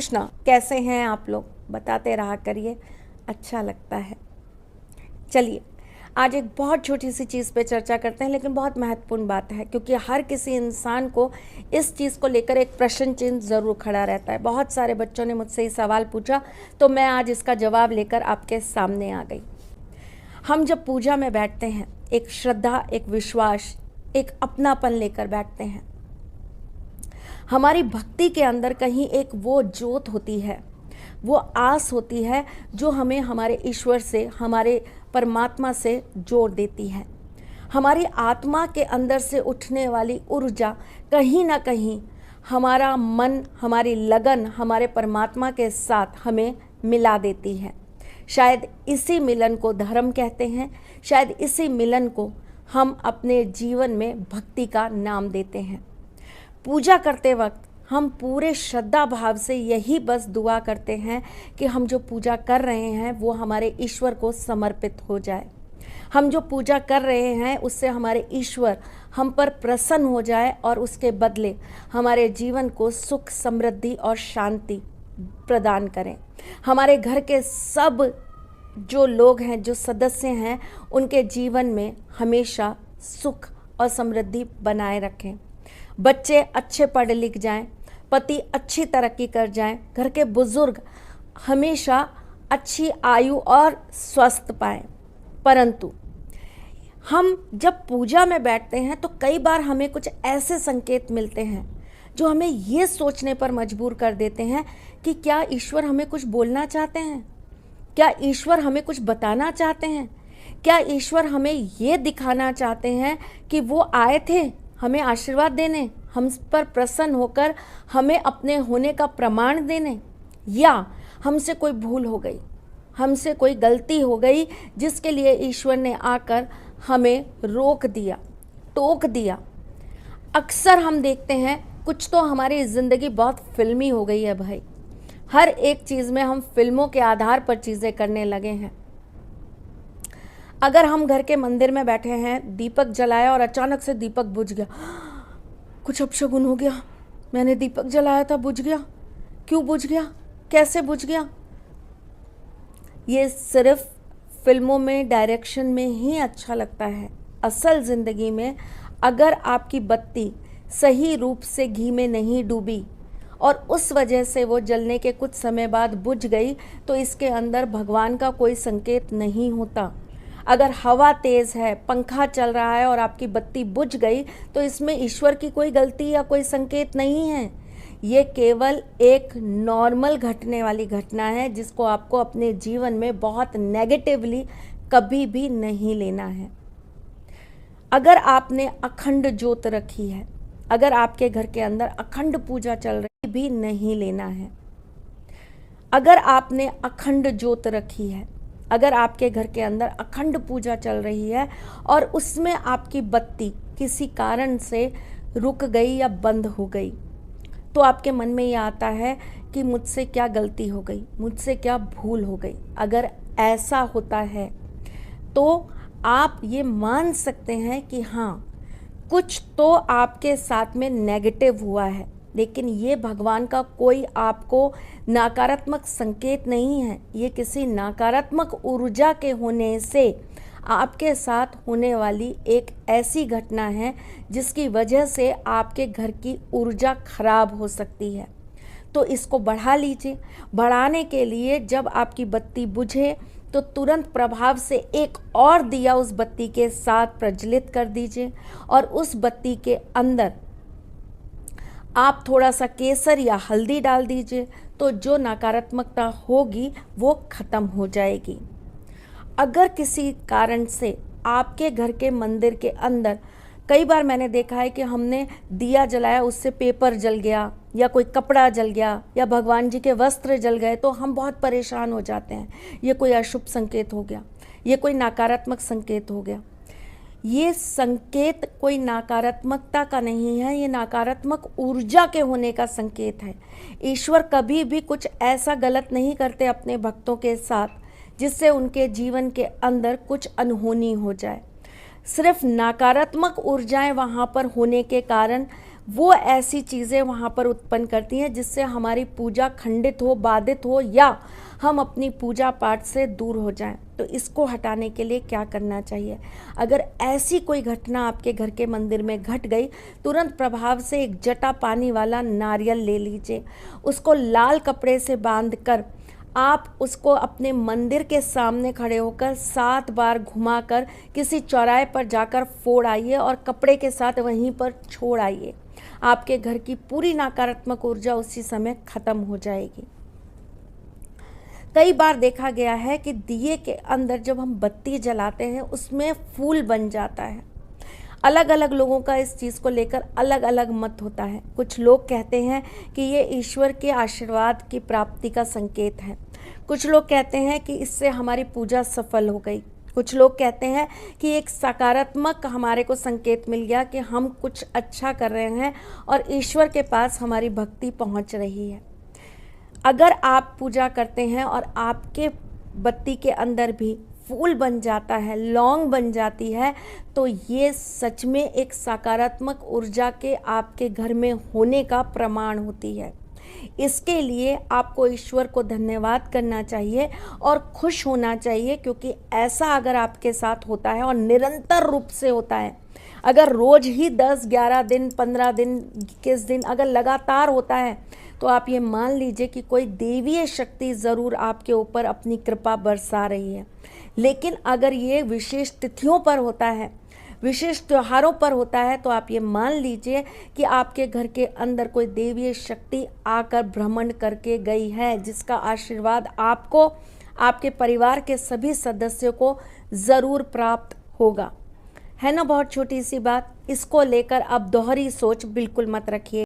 कृष्णा, कैसे हैं आप लोग? बताते रहा करिए, अच्छा लगता है। चलिए, आज एक बहुत छोटी सी चीज़ पे चर्चा करते हैं, लेकिन बहुत महत्वपूर्ण बात है, क्योंकि हर किसी इंसान को इस चीज़ को लेकर एक प्रश्न चिन्ह ज़रूर खड़ा रहता है। बहुत सारे बच्चों ने मुझसे ये सवाल पूछा, तो मैं आज इसका जवाब लेकर आपके सामने आ गई। हम जब पूजा में बैठते हैं, एक श्रद्धा, एक विश्वास, एक अपनापन लेकर बैठते हैं। हमारी भक्ति के अंदर कहीं एक वो ज्योत होती है, वो आस होती है जो हमें हमारे ईश्वर से, हमारे परमात्मा से जोड़ देती है। हमारी आत्मा के अंदर से उठने वाली ऊर्जा कहीं ना कहीं हमारा मन, हमारी लगन हमारे परमात्मा के साथ हमें मिला देती है। शायद इसी मिलन को धर्म कहते हैं, शायद इसी मिलन को हम अपने जीवन में भक्ति का नाम देते हैं। पूजा करते वक्त हम पूरे श्रद्धा भाव से यही बस दुआ करते हैं कि हम जो पूजा कर रहे हैं वो हमारे ईश्वर को समर्पित हो जाए। हम जो पूजा कर रहे हैं उससे हमारे ईश्वर हम पर प्रसन्न हो जाए और उसके बदले हमारे जीवन को सुख, समृद्धि और शांति प्रदान करें। हमारे घर के सब जो लोग हैं, जो सदस्य हैं, उनके जीवन में हमेशा सुख और समृद्धि बनाए रखें। बच्चे अच्छे पढ़ लिख जाएं, पति अच्छी तरक्की कर जाएं, घर के बुजुर्ग हमेशा अच्छी आयु और स्वस्थ पाएं। परंतु हम जब पूजा में बैठते हैं तो कई बार हमें कुछ ऐसे संकेत मिलते हैं जो हमें ये सोचने पर मजबूर कर देते हैं कि क्या ईश्वर हमें कुछ बोलना चाहते हैं? क्या ईश्वर हमें कुछ बताना चाहते हैं? क्या ईश्वर हमें ये दिखाना चाहते हैं कि वो आए थे हमें आशीर्वाद देने, हम पर प्रसन्न होकर हमें अपने होने का प्रमाण देने? या हमसे कोई भूल हो गई, हमसे कोई गलती हो गई जिसके लिए ईश्वर ने आकर हमें रोक दिया, टोक दिया? अक्सर हम देखते हैं कुछ तो हमारी ज़िंदगी बहुत फिल्मी हो गई है भाई। हर एक चीज़ में हम फिल्मों के आधार पर चीज़ें करने लगे हैं। अगर हम घर के मंदिर में बैठे हैं, दीपक जलाया और अचानक से दीपक बुझ गया, कुछ अपशगुन हो गया, मैंने दीपक जलाया था, बुझ गया, क्यों बुझ गया, कैसे बुझ गया? ये सिर्फ फिल्मों में, डायरेक्शन में ही अच्छा लगता है। असल ज़िंदगी में अगर आपकी बत्ती सही रूप से घी में नहीं डूबी और उस वजह से वो जलने के कुछ समय बाद बुझ गई, तो इसके अंदर भगवान का कोई संकेत नहीं होता। अगर हवा तेज़ है, पंखा चल रहा है और आपकी बत्ती बुझ गई, तो इसमें ईश्वर की कोई गलती या कोई संकेत नहीं है। ये केवल एक नॉर्मल घटने वाली घटना है जिसको आपको अपने जीवन में बहुत नेगेटिवली कभी भी नहीं लेना है। अगर आपने अखंड ज्योत रखी है, अगर आपके घर के अंदर अखंड पूजा चल रही, भी नहीं लेना है। अगर आपने अखंड ज्योत रखी है, अगर आपके घर के अंदर अखंड पूजा चल रही है और उसमें आपकी बत्ती किसी कारण से रुक गई या बंद हो गई, तो आपके मन में ये आता है कि मुझसे क्या गलती हो गई, मुझसे क्या भूल हो गई। अगर ऐसा होता है तो आप ये मान सकते हैं कि हाँ, कुछ तो आपके साथ में नेगेटिव हुआ है, लेकिन ये भगवान का कोई आपको नकारात्मक संकेत नहीं है। ये किसी नकारात्मक ऊर्जा के होने से आपके साथ होने वाली एक ऐसी घटना है जिसकी वजह से आपके घर की ऊर्जा खराब हो सकती है। तो इसको बढ़ा लीजिए। बढ़ाने के लिए जब आपकी बत्ती बुझे तो तुरंत प्रभाव से एक और दिया उस बत्ती के साथ प्रज्वलित कर दीजिए और उस बत्ती के अंदर आप थोड़ा सा केसर या हल्दी डाल दीजिए, तो जो नकारात्मकता होगी वो ख़त्म हो जाएगी। अगर किसी कारण से आपके घर के मंदिर के अंदर, कई बार मैंने देखा है कि हमने दिया जलाया, उससे पेपर जल गया या कोई कपड़ा जल गया या भगवान जी के वस्त्र जल गए, तो हम बहुत परेशान हो जाते हैं। ये कोई अशुभ संकेत हो गया, ये कोई नकारात्मक संकेत हो गया। ये संकेत कोई नकारात्मकता का नहीं है, ये नकारात्मक ऊर्जा के होने का संकेत है। ईश्वर कभी भी कुछ ऐसा गलत नहीं करते अपने भक्तों के साथ जिससे उनके जीवन के अंदर कुछ अनहोनी हो जाए। सिर्फ नकारात्मक ऊर्जाएं वहाँ पर होने के कारण वो ऐसी चीज़ें वहाँ पर उत्पन्न करती हैं जिससे हमारी पूजा खंडित हो, बाधित हो, या हम अपनी पूजा पाठ से दूर हो जाएं। तो इसको हटाने के लिए क्या करना चाहिए? अगर ऐसी कोई घटना आपके घर के मंदिर में घट गई, तुरंत प्रभाव से एक जटा पानी वाला नारियल ले लीजिए, उसको लाल कपड़े से बांधकर आप उसको अपने मंदिर के सामने खड़े होकर 7 बार घुमाकर किसी चौराहे पर जाकर फोड़ आइए और कपड़े के साथ वहीं पर छोड़ आइए। आपके घर की पूरी नकारात्मक ऊर्जा उसी समय खत्म हो जाएगी। कई बार देखा गया है कि दिए के अंदर जब हम बत्ती जलाते हैं उसमें फूल बन जाता है। अलग अलग लोगों का इस चीज़ को लेकर अलग अलग मत होता है। कुछ लोग कहते हैं कि ये ईश्वर के आशीर्वाद की प्राप्ति का संकेत है। कुछ लोग कहते हैं कि इससे हमारी पूजा सफल हो गई। कुछ लोग कहते हैं कि एक सकारात्मक हमारे को संकेत मिल गया कि हम कुछ अच्छा कर रहे हैं और ईश्वर के पास हमारी भक्ति पहुंच रही है। अगर आप पूजा करते हैं और आपके बत्ती के अंदर भी फूल बन जाता है, लौंग बन जाती है, तो ये सच में एक सकारात्मक ऊर्जा के आपके घर में होने का प्रमाण होती है। इसके लिए आपको ईश्वर को धन्यवाद करना चाहिए और खुश होना चाहिए, क्योंकि ऐसा अगर आपके साथ होता है और निरंतर रूप से होता है, अगर रोज़ ही 10, 11 दिन, 15 दिन, 21 दिन अगर लगातार होता है, तो आप ये मान लीजिए कि कोई देवीय शक्ति ज़रूर आपके ऊपर अपनी कृपा बरसा रही है। लेकिन अगर ये विशेष तिथियों पर होता है, विशेष त्योहारों पर होता है, तो आप ये मान लीजिए कि आपके घर के अंदर कोई देवीय शक्ति आकर भ्रमण करके गई है, जिसका आशीर्वाद आपको, आपके परिवार के सभी सदस्यों को ज़रूर प्राप्त होगा। है ना बहुत छोटी सी बात। इसको लेकर अब दोहरी सोच बिल्कुल मत रखिए।